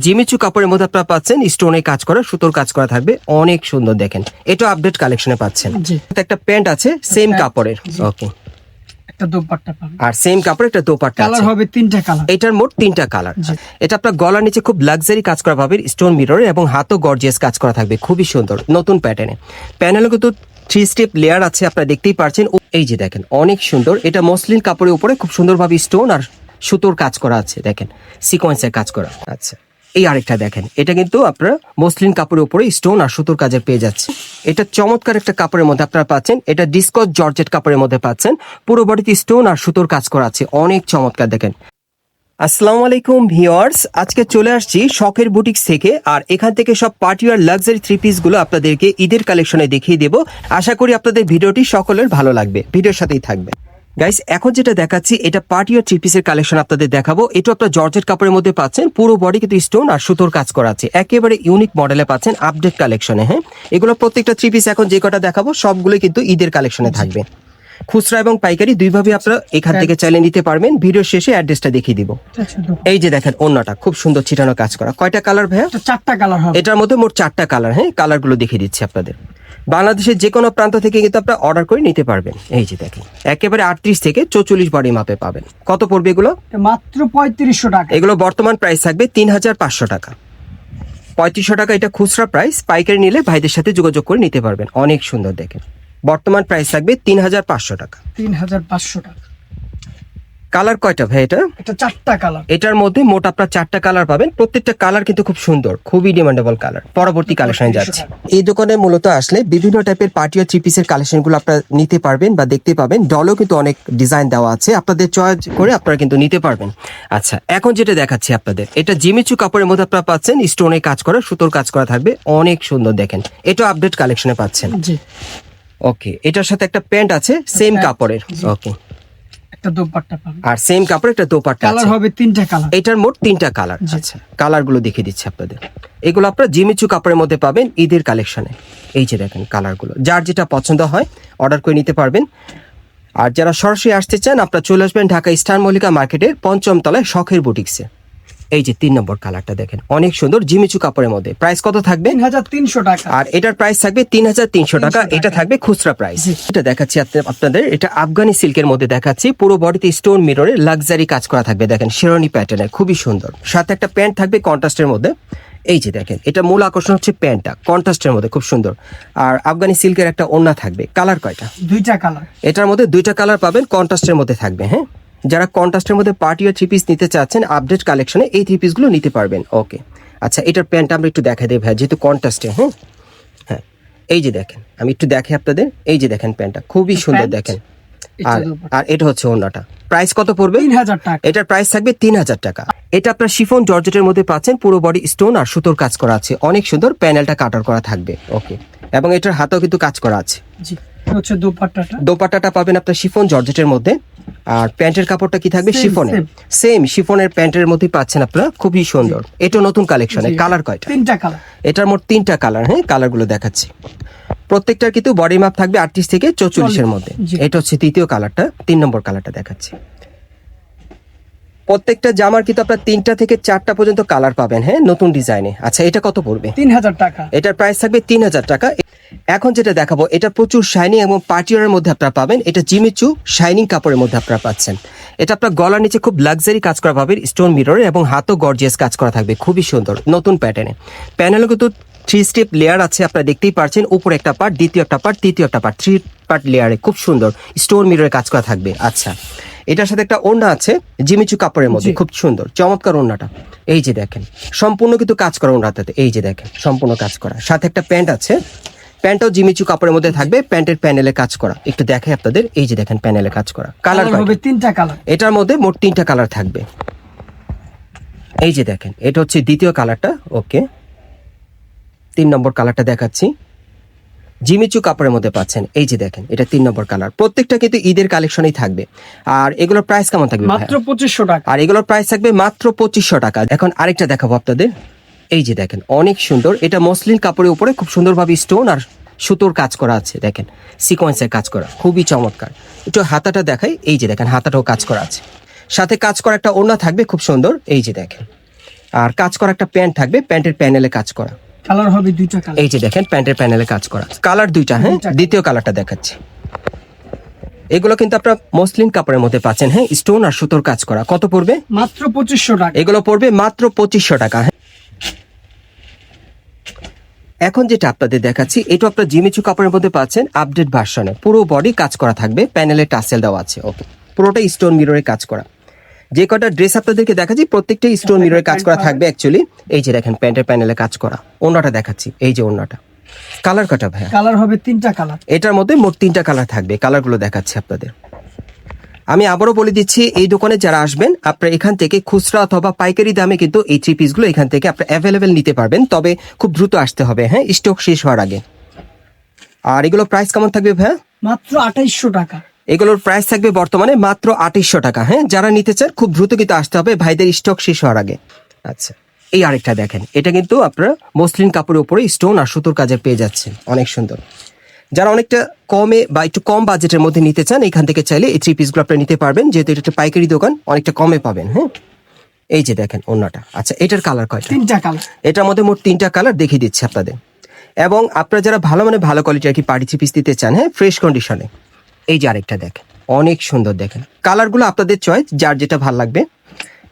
Jimmy Choo কাপড়ের মধ্যে আপনারা পাচ্ছেন স্টোনে কাজ করা, সুতোর কাজ করা থাকবে, অনেক সুন্দর দেখেন। এটা আপডেট কালেকশনে পাচ্ছেন। একটা প্যান্ট আছে সেম কাপড়ের, ওকে, একটা দোপাট্টা পাবেন আর সেম কাপড় একটা দোপাট্টা আছে। কালার হবে তিনটা কালার, এটার মোট তিনটা কালার। এটা আপনার গলার নিচে খুব লাক্সারি কাজ করা পাবেন, স্টোন মিররে এবং হাতও গর্জিয়াস কাজ করা থাকবে, খুবই সুন্দর নতুন প্যাটার্নে। প্যানেলে কিন্তু 3 স্টেপ লেয়ার আছে, আপনারা দেখতেই পারছেন। এই যে দেখেন অনেক সুন্দর, এটা মসলিন কাপড়ের উপরে খুব সুন্দরভাবে স্টোন আর সুতোর কাজ করা আছে, দেখেন সিকোয়েন্সের কাজ করা। আচ্ছা, এই আরেকটা দেখেন, এটা কিন্তু আপনারা মসলিন কাপড়ের উপরে স্টোন আর সুতোর কাজের পেয়ে যাচ্ছে। এটা চমৎকার একটা কাপড়ের মধ্যে আপনারা পাচ্ছেন, এটা ডিসকস জর্জেট কাপড়ের মধ্যে পাচ্ছেন, পুরো বডিতে স্টোন আর সুতোর কাজ করা আছে, অনেক চমৎকার দেখেন। আসসালামু আলাইকুম ভিউয়ার্স, আজকে চলে আসছি শখের বুটিক্স থেকে, আর এখান থেকে সব পার্টিওয়ার লাক্সারি 3 পিস গুলো আপনাদেরকে ঈদের কালেকশনে দেখিয়ে দেবো। আশা করি আপনাদের ভিডিওটি সকলের ভালো লাগবে, ভিডিওর সাথেই থাকবে। গাইস, এখন যেটা দেখাচ্ছি এটা পার্টিওয়ার 3 পিসের কালেকশন আপনাদের দেখাবো। এটা আপনার জর্জেট কাপড়ের মধ্যে পাচ্ছেন, পুরো বডি কিন্তু স্টোন আর সুতোর কাজ করা আছে, একেবারে ইউনিক মডেলে পাচ্ছেন আপডেট কালেকশনে। হ্যাঁ, এগুলো প্রত্যেকটা 3 পিস এখন যে কটা দেখাবো সবগুলোই কিন্তু ঈদের কালেকশনে থাকবে। খুচরা এবং পাইকারি দুইভাবে আপনারা এখান থেকে চাইলে নিতে পারবেন। ভিডিও শেষে অ্যাড্রেসটা দেখিয়ে দিব। এই যে দেখেন ওন্নাটা খুব সুন্দর ছিটানো কাজ করা। কয়টা কালার ভাইয়া? 4টা কালার হবে। এটার মধ্যে মোট 4টা কালার। হ্যাঁ, কালারগুলো দেখিয়ে দিচ্ছি আপনাদের। বাংলাদেশের যে কোনো প্রান্ত থেকে কিন্তু আপনারা অর্ডার করে নিতে পারবেন। এই যে দেখেন একেবারে 38 থেকে 44 বডি মাপে পাবেন। কত পড়বে এগুলো? মাত্র 3500 টাকা। এগুলো বর্তমান প্রাইস থাকবে 3500 টাকা। 3500 টাকা এটা খুচরা প্রাইস, পাইকারি নিলে ভাইদের সাথে যোগাযোগ করে নিতে পারবেন। অনেক সুন্দর দেখেন, বর্তমান প্রাইস থাকবে 3500 টাকা। 3500 টাকা। কালার কয়টা ভাই এটা? এটা 4টা কালার। এটার মধ্যে মোট আপনার 4টা কালার পাবেন, প্রত্যেকটা কালার কিন্তু খুব সুন্দর, খুবই ডিমান্ডেবল কালার। পরবর্তী কালেকশনে যাচ্ছে। এই দোকানে মূলত আসলে বিভিন্ন টাইপের পার্টিওয়ার 3 পিসের কালেকশনগুলো আপনারা নিতে পারবেন বা দেখতে পাবেন। ডলও কিন্তু অনেক ডিজাইন দেওয়া আছে, আপনাদের চয়েস করে আপনারা কিন্তু নিতে পারবেন। আচ্ছা, এখন যেটা দেখাচ্ছি আপনাদের, এটা জিমিচু কাপড়ের মধ্যে আপনারা পাচ্ছেন, স্টোনে কাজ করা, সুতোর কাজ করা থাকবে, অনেক সুন্দর দেখেন। এটা আপডেট কালেকশনে পাচ্ছেন। জি, ওকে, এটার সাথে একটা প্যান্ট আছে সেম কাপড়ের, ওকে, একটা দোপাট্টা পাবেন আর সেম কাপড় একটা দোপাট্টা আছে। কালার হবে তিনটা কালার। এটার মোট 3টা কালার। আচ্ছা, কালারগুলো দেখিয়ে দিচ্ছি আপনাদের। এগুলো আপনারা জিমিচু কাপড়ের মধ্যে পাবেন ঈদের কালেকশনে। এই যে দেখেন কালারগুলো, যার যেটা পছন্দ হয় অর্ডার করে নিতে পারবেন। আর যারা সরাসরি আসতে চান আপনারা চলে আসবেন ঢাকা স্টার মল্লিকা মার্কেটের 5ম তলায় শখের বুটিক্সে। এই যে 3 নম্বর কালারটা দেখেন, অনেক সুন্দর জিমিচু কাপড়ের মধ্যে। প্রাইস কত থাকবে? 3300 টাকা। আর এটার প্রাইস থাকবে 3300 টাকা। এটা থাকবে খুচরা প্রাইস। এটা দেখাচ্ছি আপনাদের, এটা আফগানি সিল্কের মধ্যে দেখাচ্ছি, পুরো বডিতে স্টোন মিররে লাক্সারি কাজ করা থাকবে, দেখেন শেরওয়ানি প্যাটার্নের, খুবই সুন্দর। সাথে একটা প্যান্ট থাকবে কন্ট্রাস্টের মধ্যে। এই যে দেখেন, এটা মূল আকর্ষণ হচ্ছে প্যান্টটা কন্ট্রাস্টের মধ্যে, খুব সুন্দর। আর আফগানি সিল্কের একটা ওড়না থাকবে। কালার কয়টা? 2টা কালার। এটার মধ্যে 2টা কালার পাবেন, কন্ট্রাস্টের মধ্যে থাকবে। হ্যাঁ, যারা কন্ট্রাস্টের মধ্যে পার্টিওয়ার 3 পিস নিতে চাচ্ছেন আপডেট কালেকশনে এই 3 পিসগুলো নিতে পারবেন। ওকে, আচ্ছা, এটার প্যান্টটা আমরা একটু দেখাই দেই ভাই, যেহেতু কন্ট্রাস্টে। হ্যাঁ হ্যাঁ, এই যে দেখেন, আমি একটু দেখাই আপনাদের। এই যে দেখেন প্যান্টটা খুবই সুন্দর দেখেন। আর এটা হচ্ছে ওড়নাটা। প্রাইস কত পড়বে? 3000 টাকা। এটার প্রাইস থাকবে 3000 টাকা। এটা আপনার শিফন জর্জেটের মধ্যে পাচ্ছেন, পুরো বডি স্টোন আর সুতোর কাজ করা আছে, অনেক সুন্দর। প্যানেলটা কাটার করা থাকবে, ওকে, এবং এটার হাতেও কিন্তু কাজ করা আছে। জি, হচ্ছে দোপাট্টাটা। দোপাট্টাটা পাবেন আপনার শিফন জর্জেটের মধ্যে। আর প্যান্টের কাপড়টা কি থাকবে? শিফনের। সেম শিফনের প্যান্টের মধ্যে পাচ্ছেন আপনারা, খুবই সুন্দর। এটা নতুন কালেকশনে। কালার কয়টা? 3টা কালার। এটার মোট 3টা কালার। হ্যাঁ, কালারগুলো দেখাচ্ছি। প্রত্যেকটার কিন্তু বডি মাপ থাকবে 38 থেকে 44 এর মধ্যে। এটা হচ্ছে তৃতীয় কালারটা, 3 নম্বর কালারটা দেখাচ্ছি। প্রত্যেকটা জামার কিন্তু আপনার 3টা থেকে 4টা পর্যন্ত কালার পাবেন। হ্যাঁ, নতুন ডিজাইনে। আচ্ছা, এটা কত পড়বে? 3000 টাকা। এটার প্রাইস থাকবে 3000 টাকা। এখন যেটা দেখাবো এটা প্রচুর শাইনিং এবং পার্টিওয়ারের মধ্যে আপনারা পাবেন। এটা জিমিচু শাইনিং কাপড়ের মধ্যে আপনারা পাচ্ছেন। এটা আপনার গলার নিচে খুব লাক্সারি কাজ করা পাবেন, স্টোন মিররে এবং হাতও গর্জিয়াস কাজ করা থাকবে, খুবই সুন্দর নতুন প্যাটার্নে। প্যানেলে কিন্তু 3 স্টেপ লেয়ার আছে, আপনারা দেখতেই পারছেন। উপরে একটা পার্ট, দ্বিতীয় একটা পার্ট, তৃতীয় একটা পার্ট, 3 পার্ট লেয়ারে খুব সুন্দর স্টোন মিররে কাজ করা থাকবে। আচ্ছা, এটার সাথে একটা ওড়না আছে জিমিচু কাপড়ের মধ্যে, খুব সুন্দর চমৎকার ওড়নাটা। এই যে দেখেন সম্পূর্ণ কিন্তু কাজ করা ওড়নাটাতে। এই যে দেখেন সম্পূর্ণ কাজ করা। সাথে একটা প্যান্ট আছে, প্যান্টও জিমিচু কাপড়ের মধ্যে থাকবে, প্যান্টের প্যানেলে কাজ করা। একটু দেখাই আপনাদের, এই যে দেখেন প্যানেলে কাজ করা। কালার হবে 3টা কালার। এটার মধ্যে মোট 3টা কালার থাকবে। এই যে দেখেন, এটা হচ্ছে দ্বিতীয় কালারটা। ওকে, 3 নম্বর কালারটা দেখাচ্ছি, জিমিচু কাপড়ের মধ্যে পাচ্ছেন। এই যে দেখেন, এটা 3 নম্বর কালার। প্রত্যেকটা কিন্তু ঈদের কালেকশনই থাকবে। আর এগুলোর প্রাইস কেমন থাকবে? মাত্র 2500 টাকা। আর এগুলোর প্রাইস থাকবে মাত্র 2500 টাকা। এখন আরেকটা দেখাবো আপনাদের। এই যে দেখেন অনেক সুন্দর, এটা মসলিন কাপড়ের উপরে খুব সুন্দরভাবে স্টোন আর সুতোর কাজ করা আছে, দেখেন সিকোয়েন্সের কাজ করা, খুবই চমৎকার। একটু হাতাটা দেখাই। এই যে দেখেন হাতাটাও কাজ করা আছে, সাথে কাজ করা একটা ওড়না থাকবে খুব সুন্দর। এই যে দেখেন আর কাজ করা একটা প্যান্ট থাকবে, প্যান্টের প্যানেলে কাজ করা। কালার হবে দুইটা কালার। এই যে দেখেন প্যান্টের প্যানেলে কাজ করা, কালার দুইটা। হ্যাঁ, দ্বিতীয় কালারটা দেখাচ্ছি। এগুলো কিন্তু আপনার মসলিন কাপড়ের মধ্যে পাচ্ছেন। হ্যাঁ, স্টোন আর সুতোর কাজ করা। কত পড়বে? মাত্র 2500 টাকা। এগুলো পড়বে মাত্র 2500 টাকা। হ্যাঁ, এখন যেটা আপনাদের দেখাচ্ছি, এটা আপনার জিমিচু কাপড়ের মধ্যে পাচ্ছেন আপডেট ভার্সনে। পুরো বডি কাজ করা থাকবে, প্যানেলে টাসেল দেওয়া আছে। ওকে, পুরোটা স্টোন মিররে কাজ করা। যে কটা ড্রেস আপনাদেরকে দেখাচ্ছি প্রত্যেকটাই স্টোন মিররে কাজ করা থাকবে অ্যাকচুয়ালি। এই যে দেখেন প্যান্টের প্যানেলে কাজ করা। ওড়নাটা দেখাচ্ছি, এই যে ওড়নাটা। কালার কটা ভাইয়া? কালার হবে তিনটা কালার। এটার মধ্যে মোট 3টা কালার থাকবে। কালারগুলো দেখাচ্ছি আপনাদের। আমি আবারও বলে দিচ্ছি, এই দোকানে যারা আসবেন আপনারা এখান থেকে খুচরা অথবা পাইকারি দামে কিন্তু এই 3 পিসগুলো এখান থেকে আপনারা অ্যাভেলেবেল নিতে পারবেন। তবে খুব দ্রুত আসতে হবে, হ্যাঁ, স্টক শেষ হওয়ার আগে। আর এগুলো প্রাইস কেমন থাকবে ভাইয়া? মাত্র 2800 টাকা। এগুলোর প্রাইস থাকবে বর্তমানে মাত্র 2800 টাকা। হ্যাঁ, যারা নিতে চান খুব দ্রুত কিন্তু আসতে হবে ভাইদের স্টক শেষ হওয়ার আগে। আচ্ছা, এই আরেকটা দেখেন, এটা কিন্তু আপনারা মসলিন কাপড়ের উপরে স্টোন আর সুতোর কাজের পেয়ে যাচ্ছেন, অনেক সুন্দর। যারা অনেকটা কমে বা একটু কম বাজেটের মধ্যে নিতে চান এখান থেকে চাইলে এই 3 পিসগুলো আপনারা নিতে পারবেন, যেহেতু এটা একটা পাইকারি দোকান, অনেকটা কমে পাবেন। হ্যাঁ, এই যে দেখেন ওড়নাটা। আচ্ছা, এটার কালার কয়টা? তিনটা কালার। এটার মধ্যে মোট 3টা কালার দেখিয়ে দিচ্ছি আপনাদের। এবং আপনারা যারা ভালো মানে ভালো কোয়ালিটি আর কি পার্টি 3 পিস দিতে চান, হ্যাঁ, ফ্রেশ কন্ডিশনে, এই যে আরেকটা দেখেন, অনেক সুন্দর। দেখেন কালারগুলো আপনাদের চয়েস, যার যেটা ভালো লাগবে।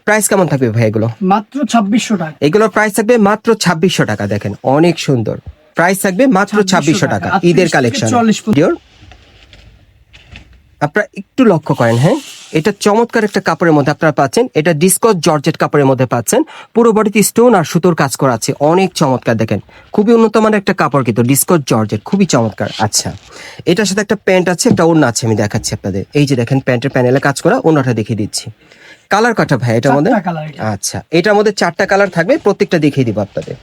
প্রাইস কেমন থাকবে ভাই এগুলো? মাত্র 2600 টাকা। এগুলোর প্রাইস থাকবে মাত্র 2600 টাকা। দেখেন অনেক সুন্দর, প্রাইস থাকবে মাত্র 2600 টাকা। ঈদের কালেকশন। আপনারা একটু লক্ষ্য করেন, হ্যাঁ, এটা চমৎকার একটা কাপড়ের মধ্যে আপনারা পাচ্ছেন। এটা ডিসকস জর্জেট কাপড়ের মধ্যে পাচ্ছেন। পুরো বডিতে স্টোন আর সুতোর কাজ করা আছে, অনেক চমৎকার। দেখেন খুবই উন্নত মানের একটা কাপড়, কিন্তু ডিসকস জর্জেট, খুবই চমৎকার। আচ্ছা, এটার সাথে একটা প্যান্ট আছে, একটা ওড়না আছে, আমি দেখাচ্ছি আপনাদের। এই যে দেখেন প্যান্টের প্যানেলে কাজ করা, ওড়নাটা দেখিয়ে দিচ্ছি। কালার কটা ভাই এটার মধ্যে? চারটা কালার এটা। আচ্ছা, এটার মধ্যে 4টা কালার থাকবে, প্রত্যেকটা দেখিয়ে দিব আপনাদের।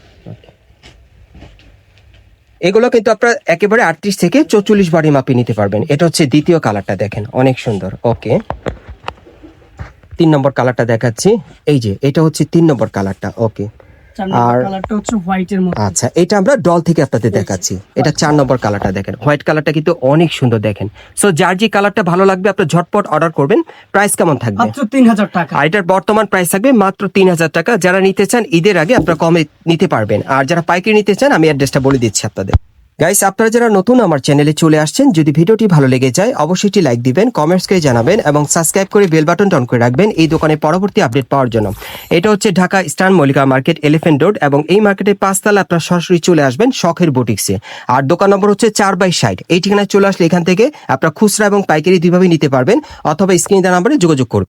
এগুলো কিন্তু আপনারা একেবারে 38 থেকে 44 বডি মাপে নিতে পারবেন। এটা হচ্ছে দ্বিতীয় কালারটা, দেখেন অনেক সুন্দর। ওকে, 3 নম্বর কালারটা দেখাচ্ছি। এই যে এটা হচ্ছে 3 নম্বর কালারটা। ওকে, আর কালারটা হচ্ছে হোয়াইটের মধ্যে। আচ্ছা, এটা আমরা ডল থেকে আপনাদের দেখাচ্ছি। এটা 4 নম্বর কালারটা, দেখেন হোয়াইট কালারটা কিন্তু অনেক সুন্দর। দেখেন, সো যার যে কালারটা ভালো লাগবে আপনারা ঝটপট অর্ডার করবেন। প্রাইস কেমন থাকবে? মাত্র 3000 টাকা। আর এটার বর্তমান প্রাইস থাকবে মাত্র 3000 টাকা। যারা নিতে চান ঈদের আগে আপনারা কমে নিতে পারবেন। আর যারা পাইকারি নিতে চান আমি অ্যাড্রেসটা বলে দিচ্ছি আপনাদের। গাইস, আপনারা যারা নতুন আমার চ্যানেলে চলে আসছেন, যদি ভিডিওটি ভালো লেগে যায় অবশ্যই একটি লাইক দিবেন, কমেন্টস করে জানাবেন এবং সাবস্ক্রাইব করে বেল বাটনটা অন করে রাখবেন এই দোকানের পরবর্তী আপডেট পাওয়ার জন্য। এটা হচ্ছে Dhaka eastern Mallika market, elephant road, এবং এই মার্কেটের 5 তলা আপনারা সরাসরি চলে আসবেন শখের বুটিক্সে। আর দোকান নম্বর হচ্ছে 4/60। এই ঠিকানায় চলে আসলে এখান থেকে আপনারা খুচরা এবং পাইকারি দুইভাবে নিতে পারবেন, অথবা স্ক্রিনে দেওয়া নম্বরে যোগাযোগ করবেন।